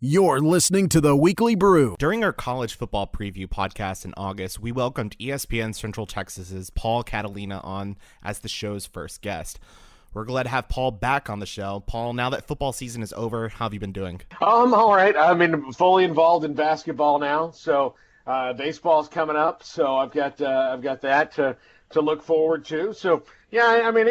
You're listening to the Weekly Brew. During our college football preview podcast in August, we welcomed ESPN Central Texas's Paul Catalina on as the show's first guest. We're glad to have Paul back on the show. Paul, now that football season is over, how have you been doing? All right. I'm fully involved in basketball now, so baseball's coming up. So I've got that to look forward to. So yeah, I mean,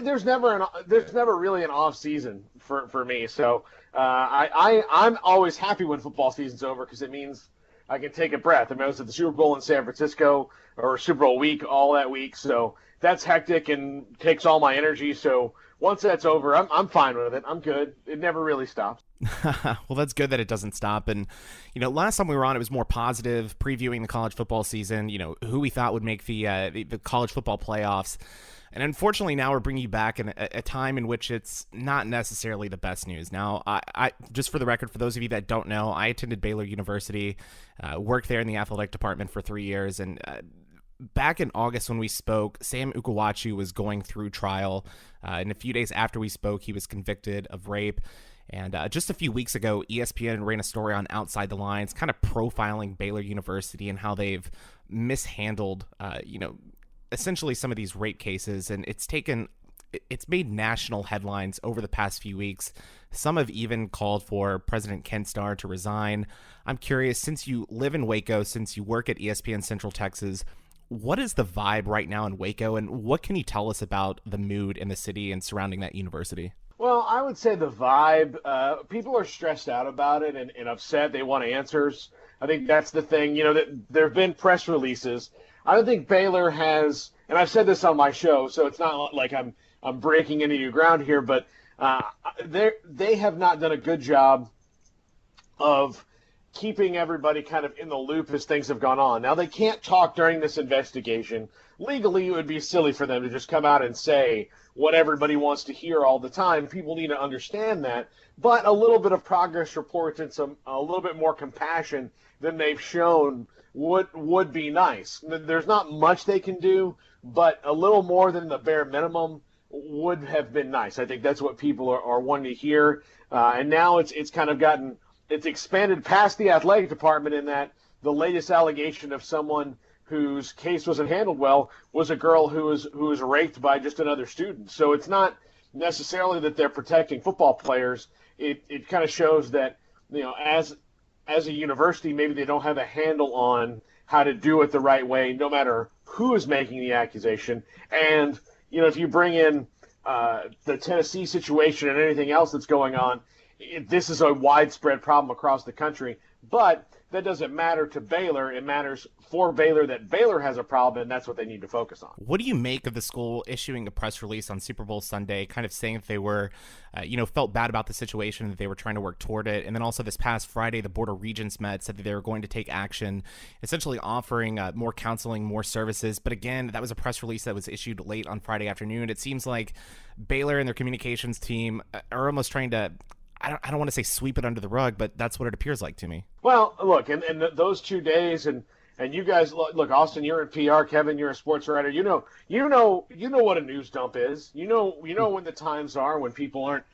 there's never really an off season for me. So I'm always happy when football season's over because it means I can take a breath. I mean, I was at the Super Bowl in San Francisco, or Super Bowl week, all that week. So that's hectic and takes all my energy. So once that's over, I'm fine with it. I'm good. It never really stops. Well, that's good that it doesn't stop. And, last time we were on, it was more positive, previewing the college football season, who we thought would make the college football playoffs. And unfortunately, now we're bringing you back in a time in which it's not necessarily the best news. Now, I just for the record, for those of you that don't know, I attended Baylor University, worked there in the athletic department for 3 years, and back in August when we spoke, Sam Ukwuachu was going through trial, and a few days after we spoke, he was convicted of rape. And just a few weeks ago, ESPN ran a story on Outside the Lines, kind of profiling Baylor University and how they've mishandled, essentially some of these rape cases. And it's made national headlines over the past few weeks. Some have even called for President Ken Starr to resign. I'm curious, since you live in Waco, since you work at ESPN Central Texas, what is the vibe right now in Waco, and what can you tell us about the mood in the city and surrounding that university? Well, I would say the vibe, people are stressed out about it and upset. They want answers. I think that's the thing. That there have been press releases. I don't think Baylor has, and I've said this on my show, so it's not like I'm breaking any new ground here, but they have not done a good job of keeping everybody kind of in the loop as things have gone on. Now, they can't talk during this investigation. Legally, it would be silly for them to just come out and say what everybody wants to hear all the time. People need to understand that. But a little bit of progress reports and a little bit more compassion than they've shown would be nice. There's not much they can do, but a little more than the bare minimum would have been nice. I think that's what people are wanting to hear. And now it's kind of it's expanded past the athletic department in that the latest allegation of someone whose case wasn't handled well was a girl who was raped by just another student. So it's not necessarily that they're protecting football players. It kind of shows that, as a university, maybe they don't have a handle on how to do it the right way, no matter who is making the accusation. And, if you bring in the Tennessee situation and anything else that's going on, this is a widespread problem across the country. But that doesn't matter to Baylor. It matters for Baylor that Baylor has a problem, and that's what they need to focus on. What do you make of the school issuing a press release on Super Bowl Sunday, kind of saying that they were, felt bad about the situation, that they were trying to work toward it? And then also this past Friday, the Board of Regents met, said that they were going to take action, essentially offering more counseling, more services. But again, that was a press release that was issued late on Friday afternoon. It seems like Baylor and their communications team are almost trying to, I don't want to say sweep it under the rug, but that's what it appears like to me. Well, look, and those 2 days, and you guys, look, Austin, you're in PR, Kevin, you're a sports writer. You know what a news dump is. You know when the times are when people aren't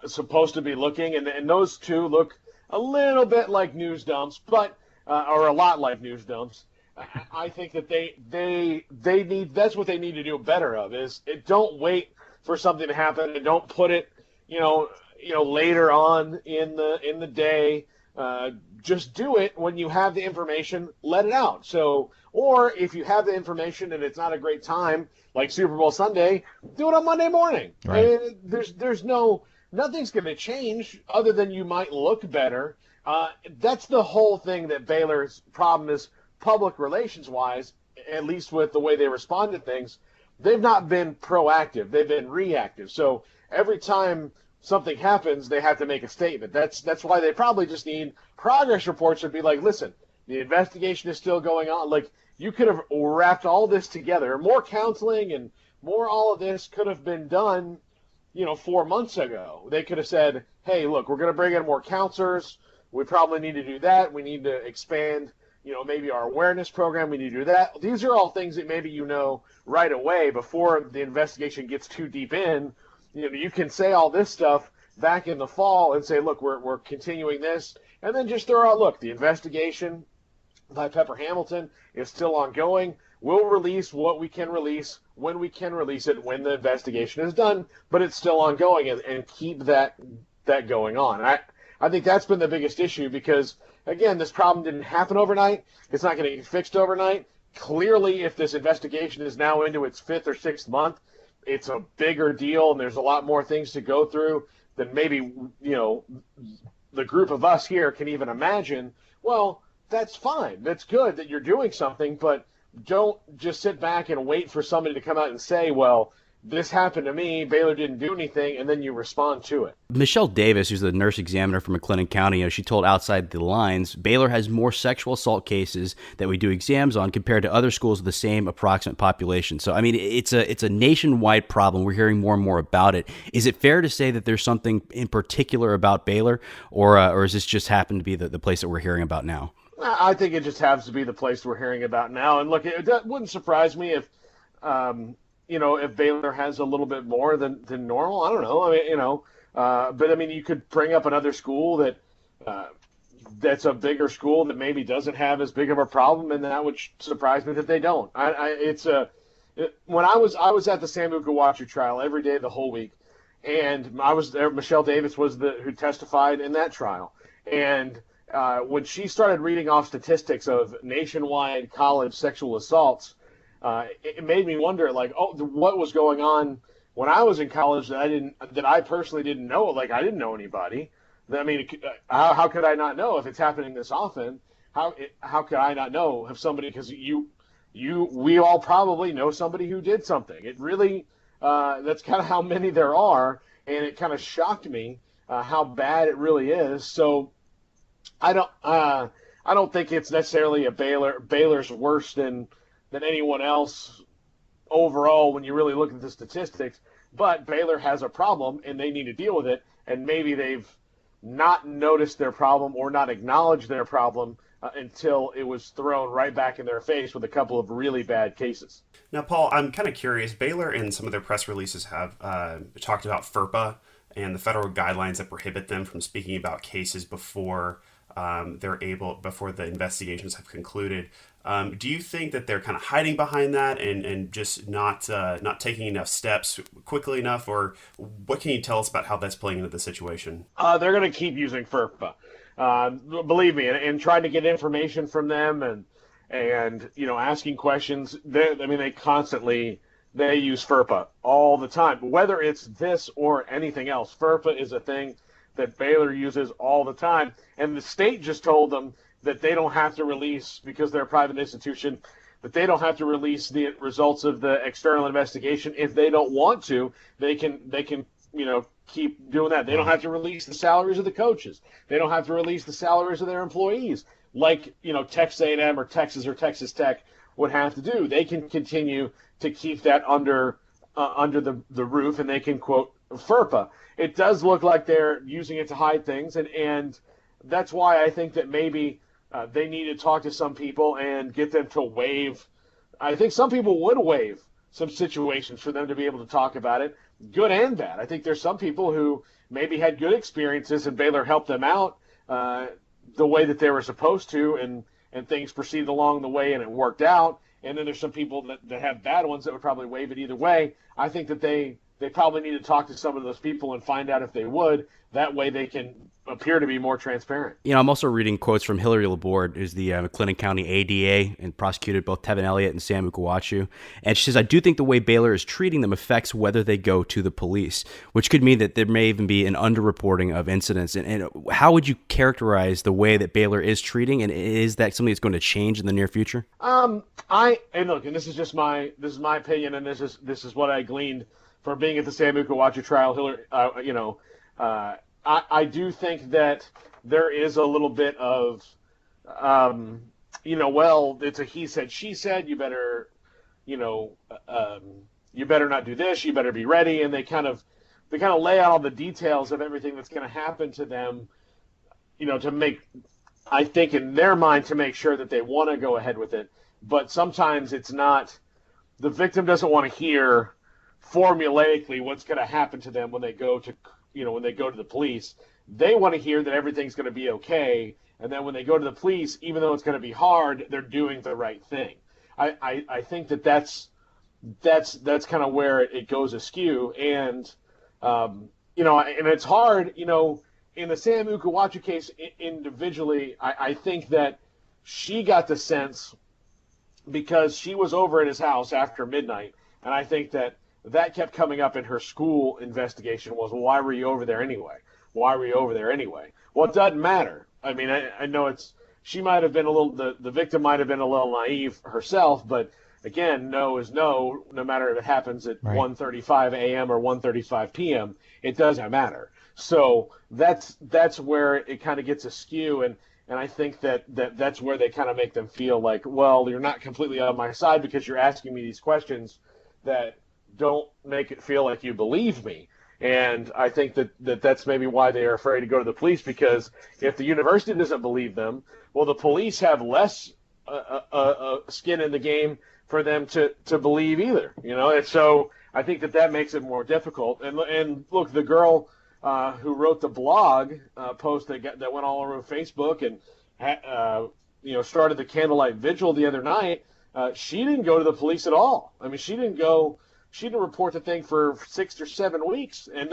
supposed to be looking, and those two look a little bit like news dumps, but or a lot like news dumps. I think that they need, that's what they need to do better of, is don't wait for something to happen and don't put it, later on in the day. Just do it when you have the information, let it out. So, or if you have the information and it's not a great time, like Super Bowl Sunday, do it on Monday morning. Right. There's nothing's going to change other than you might look better. That's the whole thing that Baylor's problem is, public relations wise, at least with the way they respond to things. They've not been proactive. They've been reactive. So every time something happens, they have to make a statement. That's why they probably just need progress reports to be like, listen, the investigation is still going on. Like, you could have wrapped all this together. More counseling and more all of this could have been done, 4 months ago. They could have said, hey, look, we're going to bring in more counselors. We probably need to do that. We need to expand, maybe our awareness program. We need to do that. These are all things that maybe right away before the investigation gets too deep in. You can say all this stuff back in the fall and say, look, we're continuing this, and then just throw out, look, the investigation by Pepper Hamilton is still ongoing. We'll release what we can release when we can release it when the investigation is done, but it's still ongoing, and keep that going on. I think that's been the biggest issue because, again, this problem didn't happen overnight. It's not going to get fixed overnight. Clearly, if this investigation is now into its 5th or 6th month, it's a bigger deal, and there's a lot more things to go through than maybe, the group of us here can even imagine. Well, that's fine. That's good that you're doing something, but don't just sit back and wait for somebody to come out and say, well, this happened to me, Baylor didn't do anything, and then you respond to it. Michelle Davis, who's the nurse examiner from McLennan County, she told Outside the Lines, Baylor has more sexual assault cases that we do exams on compared to other schools with the same approximate population. So, I mean, it's a nationwide problem. We're hearing more and more about it. Is it fair to say that there's something in particular about Baylor, or does this just happen to be the place that we're hearing about now? I think it just happens to be the place we're hearing about now. And look, it wouldn't surprise me if if Baylor has a little bit more than normal. I don't know. I mean, but I mean, you could bring up another school that's a bigger school that maybe doesn't have as big of a problem, and that would surprise me that they don't. When I was at the Sam Ukwuachu trial every day the whole week, and I was there. Michelle Davis was who testified in that trial, and when she started reading off statistics of nationwide college sexual assaults, it made me wonder, like, what was going on when I was in college that I personally didn't know. Like, I didn't know anybody. I mean, how could I not know if it's happening this often? How could I not know if somebody? Because we all probably know somebody who did something. It really that's kind of how many there are, and it kind of shocked me how bad it really is. So I don't think it's necessarily Baylor's worse than anyone else overall when you really look at the statistics, but Baylor has a problem and they need to deal with it, and maybe they've not noticed their problem or not acknowledged their problem until it was thrown right back in their face with a couple of really bad cases. Now, Paul, I'm kind of curious. Baylor in some of their press releases have talked about FERPA and the federal guidelines that prohibit them from speaking about cases before before the investigations have concluded. Do you think that they're kind of hiding behind that and just not taking enough steps quickly enough, or what can you tell us about how that's playing into the situation? They're going to keep using FERPA, believe me, and trying to get information from them and asking questions. They use FERPA all the time, whether it's this or anything else. FERPA is a thing that Baylor uses all the time, and the state just told them that they don't have to release, because they're a private institution, that they don't have to release the results of the external investigation. If they don't want to, they can keep doing that. They don't have to release the salaries of the coaches. They don't have to release the salaries of their employees, like Texas A&M or Texas Tech would have to do. They can continue to keep that under the roof, and they can quote FERPA. It does look like they're using it to hide things, and that's why I think that maybe they need to talk to some people and get them to waive. I think some people would waive some situations for them to be able to talk about it, good and bad. I think there's some people who maybe had good experiences and Baylor helped them out the way that they were supposed to, and things proceeded along the way and it worked out. And then there's some people that have bad ones that would probably waive it either way. I think that they probably need to talk to some of those people and find out if they would. That way they can appear to be more transparent. I'm also reading quotes from Hillary Laborde, who's the McLennan County ADA and prosecuted both Tevin Elliott and Sam Ukwuachu. And she says, I do think the way Baylor is treating them affects whether they go to the police, which could mean that there may even be an underreporting of incidents. And how would you characterize the way that Baylor is treating, and is that something that's going to change in the near future? And this is just my opinion, and this is what I gleaned from being at the Sam Ukwuachu trial. Hillary, I do think that there is a little bit of, it's a he said, she said, you better not do this, you better be ready. And they kind of lay out all the details of everything that's going to happen to them, to make, I think in their mind, to make sure that they want to go ahead with it. But sometimes it's not, the victim doesn't want to hear formulaically what's going to happen to them when they go to when they go to the police, they want to hear that everything's going to be okay. And then when they go to the police, even though it's going to be hard, they're doing the right thing. I think that's kind of where it goes askew. And, and it's hard, in the Sam Ukwuachu case individually, I think that she got the sense because she was over at his house after midnight. And I think that kept coming up in her school investigation was, well, why were you over there anyway? Why were you over there anyway? Well, it doesn't matter. I mean, I know she might have been the victim might have been a little naive herself, but again, no is no, no matter if it happens at 1:35 a.m. or 1:35 p.m., it doesn't matter. So that's where it kind of gets askew, and I think that's where they kind of make them feel like, well, you're not completely on my side because you're asking me these questions that don't make it feel like you believe me. And I think that's maybe why they are afraid to go to the police, because if the university doesn't believe them, well, the police have less skin in the game for them to believe either, And so I think that makes it more difficult. And look, the girl who wrote the blog post that went all over Facebook and started the candlelight vigil the other night, she didn't go to the police at all. I mean, she didn't report the thing for 6 or 7 weeks, and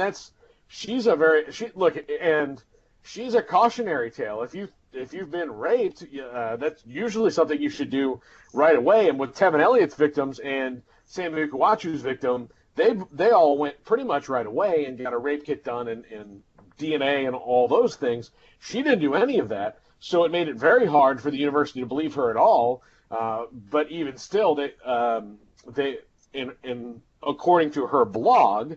she's a cautionary tale. If you've been raped, that's usually something you should do right away. And with Tevin Elliott's victims and Sam Ukwuachu's victim, they all went pretty much right away and got a rape kit done and DNA and all those things. She didn't do any of that, so it made it very hard for the university to believe her at all. But even still, according to her blog,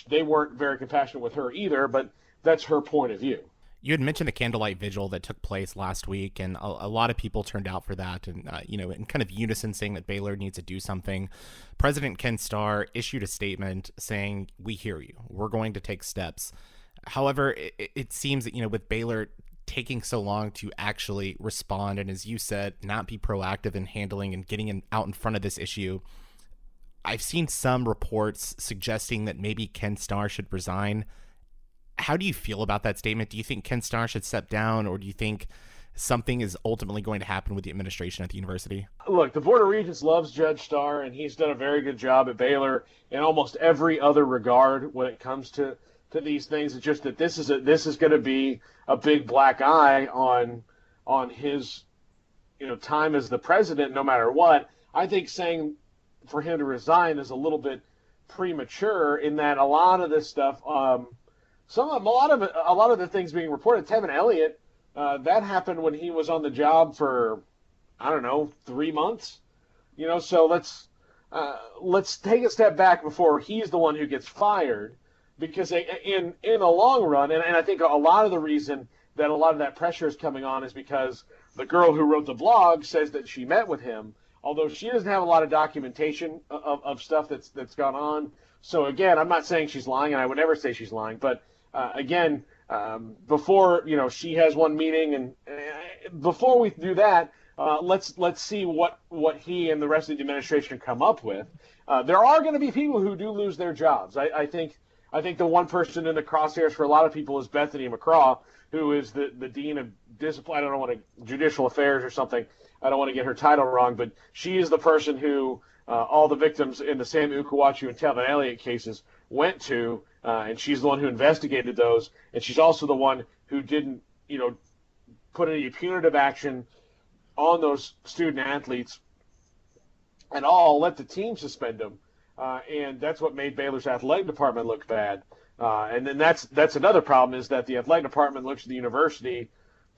they weren't very compassionate with her either, but that's her point of view. You had mentioned the candlelight vigil that took place last week, and a lot of people turned out for that, and in kind of unison saying that Baylor needs to do something. President Ken Starr issued a statement saying, "We hear you. We're going to take steps." However, it seems that with Baylor taking so long to actually respond, and as you said, not be proactive in handling and getting out in front of this issue, I've seen some reports suggesting that maybe Ken Starr should resign. How do you feel about that statement? Do you think Ken Starr should step down, or do you think something is ultimately going to happen with the administration at the university? Look, the Board of Regents loves Judge Starr, and he's done a very good job at Baylor in almost every other regard when it comes to these things. It's just that this is going to be a big black eye on his time as the president, no matter what. I think saying for him to resign is a little bit premature, in that a lot of this stuff. A lot of the things being reported, Tevin Elliott, that happened when he was on the job for, 3 months. So let's take a step back before he's the one who gets fired, because in the long run, and I think a lot of the reason that a lot of that pressure is coming on is because the girl who wrote the blog says that she met with him, although she doesn't have a lot of documentation of stuff that's gone on. So again, I'm not saying she's lying, and I would never say she's lying, but before she has one meeting, and before we do that, let's see what he and the rest of the administration come up with. There are going to be people who do lose their jobs. I think the one person in the crosshairs for a lot of people is Bethany McCraw, who is the dean of discipline. I don't want judicial affairs or something. I don't want to get her title wrong, but she is the person who all the victims in the Sam Ukwuachu and Tevin Elliott cases went to. And she's the one who investigated those, and she's also the one who didn't, put any punitive action on those student athletes at all. Let the team suspend them, and that's what made Baylor's athletic department look bad. And then that's another problem, is that the athletic department looks to the university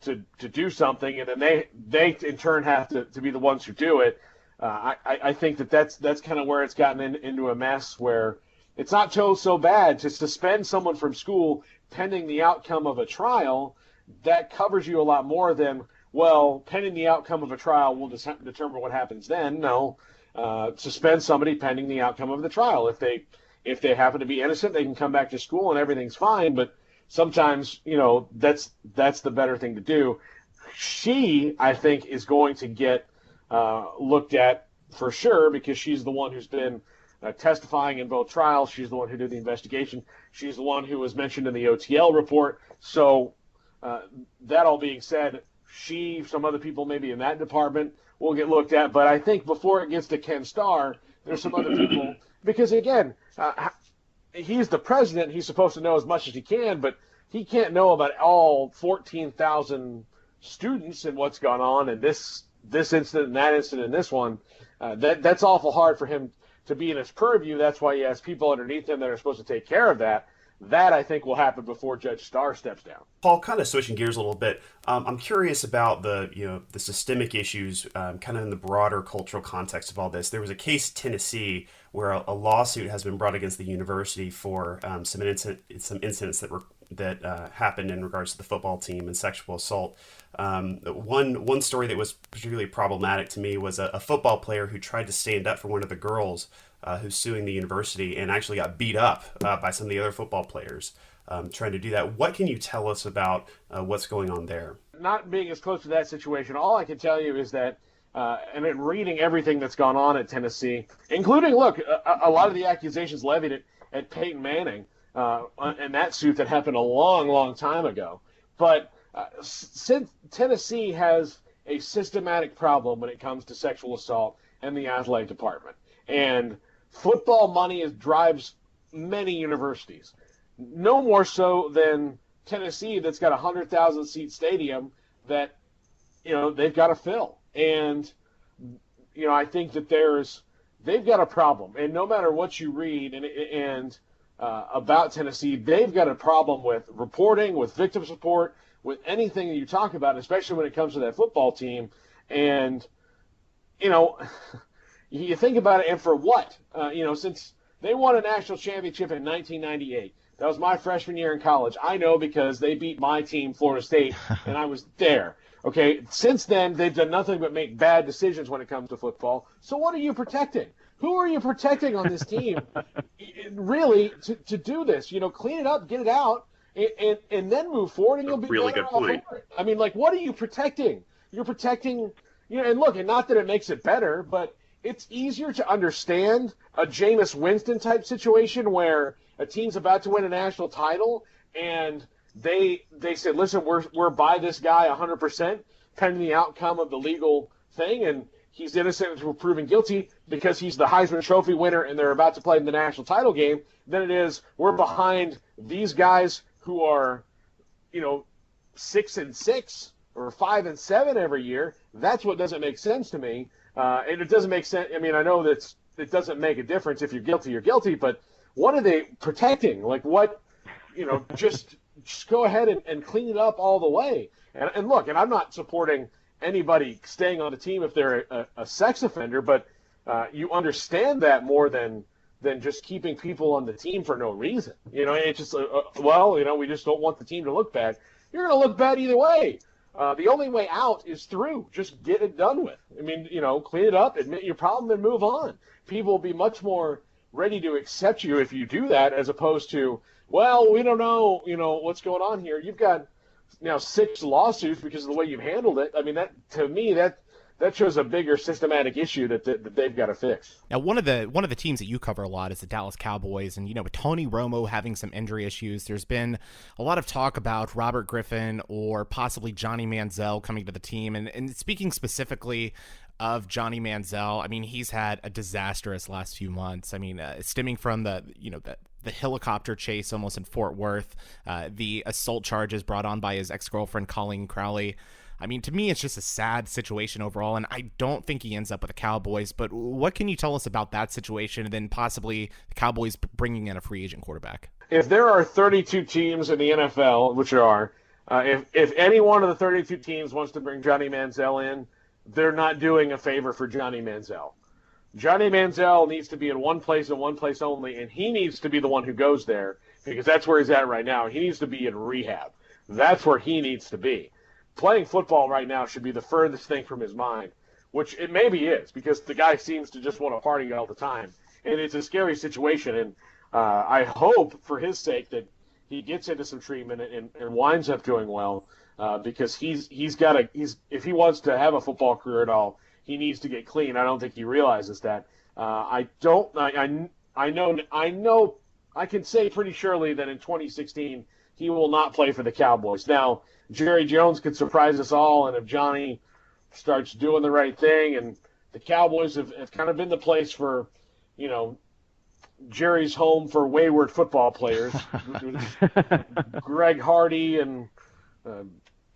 to do something, and then they in turn have to be the ones who do it. I think that's kind of where it's gotten into a mess where. It's not so bad to suspend someone from school pending the outcome of a trial. That covers you a lot more than, well, pending the outcome of a trial, we'll determine what happens then. No, suspend somebody pending the outcome of the trial. If they happen to be innocent, they can come back to school and everything's fine. But sometimes, that's the better thing to do. She, I think, is going to get looked at for sure, because she's the one who's been testifying in both trials. She's the one who did the investigation. She's the one who was mentioned in the OTL report. So that all being said, some other people maybe in that department will get looked at. But I think before it gets to Ken Starr, there's some other people. Because, again, he's the president. He's supposed to know as much as he can, but he can't know about all 14,000 students and what's gone on in this incident and that incident and this one. That's awful hard for him to be in his purview. That's why he has people underneath him that are supposed to take care of that. That, I think, will happen before Judge Starr steps down. Paul, kind of switching gears a little bit, I'm curious about the systemic issues, kind of in the broader cultural context of all this. There was a case in Tennessee where a lawsuit has been brought against the university for some incidents that happened in regards to the football team and sexual assault. One story that was particularly problematic to me was a football player who tried to stand up for one of the girls who's suing the university and actually got beat up by some of the other football players trying to do that. What can you tell us about what's going on there? Not being as close to that situation, all I can tell you is that, and in reading everything that's gone on at Tennessee, including, look, a lot of the accusations levied at Peyton Manning and that suit that happened a long, long time ago. But since Tennessee has a systematic problem when it comes to sexual assault in the athletic department, and football money drives many universities, no more so than Tennessee, that's got a 100,000 seat stadium that they've got to fill. And I think that they've got a problem, and no matter what you read and about Tennessee, they've got a problem with reporting, with victim support, with anything that you talk about, especially when it comes to that football team. And you think about it, and for what? Since they won a national championship in 1998, that was my freshman year in college. I know because they beat my team, Florida State, and I was there. Okay, since then, they've done nothing but make bad decisions when it comes to football. So what are you protecting? Who are you protecting on this team, really, to do this? Clean it up, get it out, and then move forward, and you'll be really better good off point. for it. I mean, what are you protecting? You're protecting, and look, and not that it makes it better, but it's easier to understand a Jameis Winston type situation where a team's about to win a national title and they said, listen, we're by this guy 100% pending the outcome of the legal thing, and he's innocent until proven guilty because he's the Heisman Trophy winner and they're about to play in the national title game, than it is we're behind these guys who are 6-6 or 5-7 every year. That's what doesn't make sense to me. And it doesn't make sense. I mean, I know that it doesn't make a difference. If you're guilty, you're guilty. But what are they protecting? Like what, just go ahead and clean it up all the way. And look, and I'm not supporting anybody staying on the team if they're a sex offender, but you understand that more than just keeping people on the team for no reason. It's just, we just don't want the team to look bad. You're going to look bad either way. The only way out is through. Just get it done with. I mean, clean it up, admit your problem, and move on. People will be much more ready to accept you if you do that, as opposed to, well, we don't know, what's going on here. You've got now 6 lawsuits because of the way you've handled it. I mean, that to me, that shows a bigger systematic issue that they've got to fix. Now, one of the teams that you cover a lot is the Dallas Cowboys, and with Tony Romo having some injury issues, there's been a lot of talk about Robert Griffin or possibly Johnny Manziel coming to the team. And speaking specifically of Johnny Manziel, I mean, he's had a disastrous last few months. I mean, stemming from the helicopter chase almost in Fort Worth, the assault charges brought on by his ex-girlfriend Colleen Crowley. I mean, to me, it's just a sad situation overall, and I don't think he ends up with the Cowboys. But what can you tell us about that situation, and then possibly the Cowboys bringing in a free agent quarterback? If there are 32 teams in the NFL, which there are, if any one of the 32 teams wants to bring Johnny Manziel in, they're not doing a favor for Johnny Manziel. Johnny Manziel needs to be in one place and one place only, and he needs to be the one who goes there because that's where he's at right now. He needs to be in rehab. That's where he needs to be. Playing football right now should be the furthest thing from his mind, which it maybe is because the guy seems to just want to party all the time. And it's a scary situation, and I hope for his sake that he gets into some treatment and winds up doing well because if he wants to have a football career at all, he needs to get clean. I don't think he realizes that. I know I can say pretty surely that in 2016 he will not play for the Cowboys. Now, Jerry Jones could surprise us all, and if Johnny starts doing the right thing, and the Cowboys have kind of been the place for, Jerry's home for wayward football players. Greg Hardy and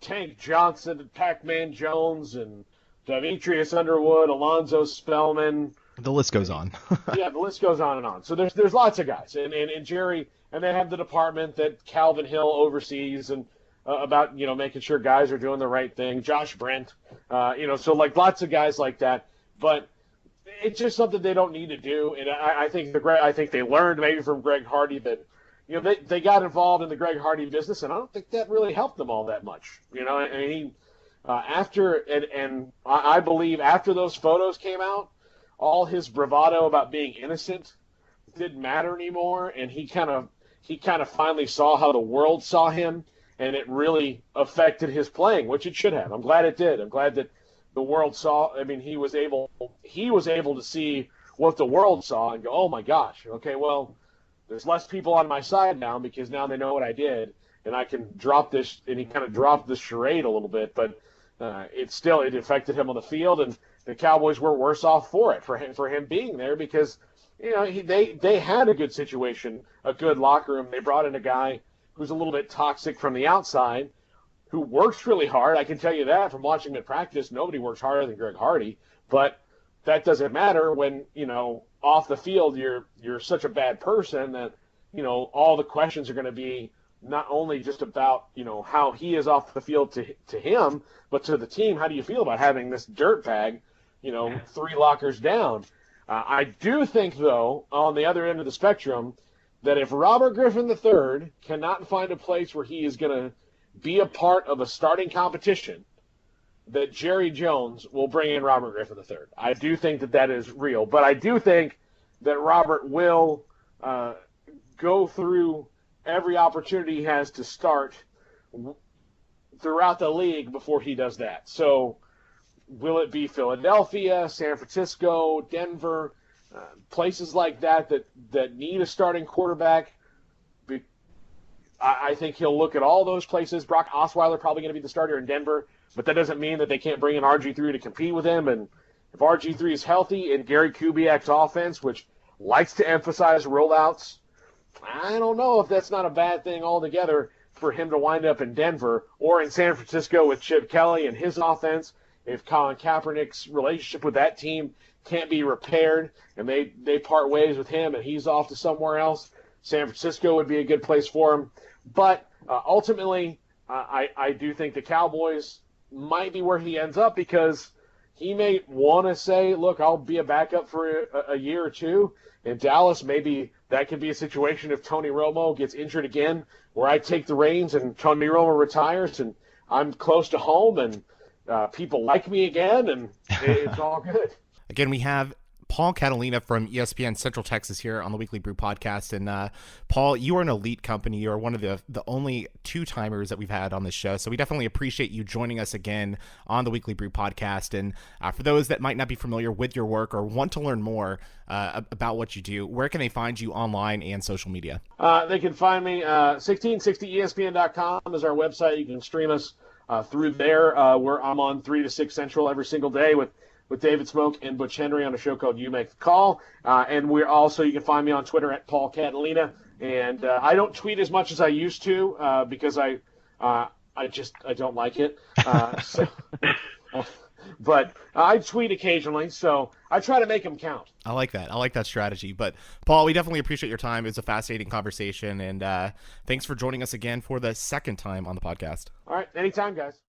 Tank Johnson and Pac-Man Jones and Demetrius Underwood, Alonzo Spellman. The list goes on. Yeah, the list goes on and on. So there's lots of guys, and Jerry, and they have the department that Calvin Hill oversees and about making sure guys are doing the right thing. Josh Brent, so like lots of guys like that, but it's just something they don't need to do. And I think they learned maybe from Greg Hardy that they got involved in the Greg Hardy business, and I don't think that really helped them all that much. And I believe after those photos came out, all his bravado about being innocent didn't matter anymore, and he kind of finally saw how the world saw him, and it really affected his playing, which it should have. I'm glad it did. I'm glad that the world saw. I mean, he was able to see what the world saw and go, oh my gosh, okay, well, there's less people on my side now because now they know what I did, and I can drop this. And he kind of dropped the charade a little bit, but it affected him on the field, and the Cowboys were worse off for him being there because they had a good situation, a good locker room. They brought in a guy who's a little bit toxic from the outside, who works really hard. I can tell you that from watching him at practice. Nobody works harder than Greg Hardy, but that doesn't matter when off the field you're such a bad person that all the questions are going to be not only just about how he is off the field to him, but to the team. How do you feel about having this dirtbag 3 lockers down? I do think, though, on the other end of the spectrum, that if Robert Griffin III cannot find a place where he is going to be a part of a starting competition, that Jerry Jones will bring in Robert Griffin III. I do think that is real, but I do think that Robert will go through every opportunity he has to start throughout the league before he does that. So will it be Philadelphia, San Francisco, Denver, places like that need a starting quarterback? I think he'll look at all those places. Brock Osweiler probably going to be the starter in Denver, but that doesn't mean that they can't bring in RG3 to compete with him. And if RG3 is healthy in Gary Kubiak's offense, which likes to emphasize rollouts, I don't know if that's not a bad thing altogether for him to wind up in Denver or in San Francisco with Chip Kelly and his offense. If Colin Kaepernick's relationship with that team can't be repaired and they part ways with him and he's off to somewhere else, San Francisco would be a good place for him. But ultimately, I do think the Cowboys might be where he ends up because he may want to say, look, I'll be a backup for a year or two. In Dallas, maybe that could be a situation if Tony Romo gets injured again where I take the reins and Tony Romo retires and I'm close to home and people like me again and it's all good. Again, we have Paul Catalina from ESPN Central Texas here on the Weekly Brew podcast. And Paul, you are an elite company. You are one of the only 2-timers that we've had on this show. So we definitely appreciate you joining us again on the Weekly Brew podcast. And for those that might not be familiar with your work or want to learn more about what you do, where can they find you online and social media? They can find me 1660ESPN.com is our website. You can stream us through there. Where I'm on 3 to 6 Central every single day with David Smoke and Butch Henry on a show called You Make the Call. And we're also, you can find me on Twitter at Paul Catalina. And I don't tweet as much as I used to because I don't like it. But I tweet occasionally, so I try to make them count. I like that. I like that strategy. But Paul, we definitely appreciate your time. It was a fascinating conversation. And thanks for joining us again for the second time on the podcast. All right. Anytime, guys.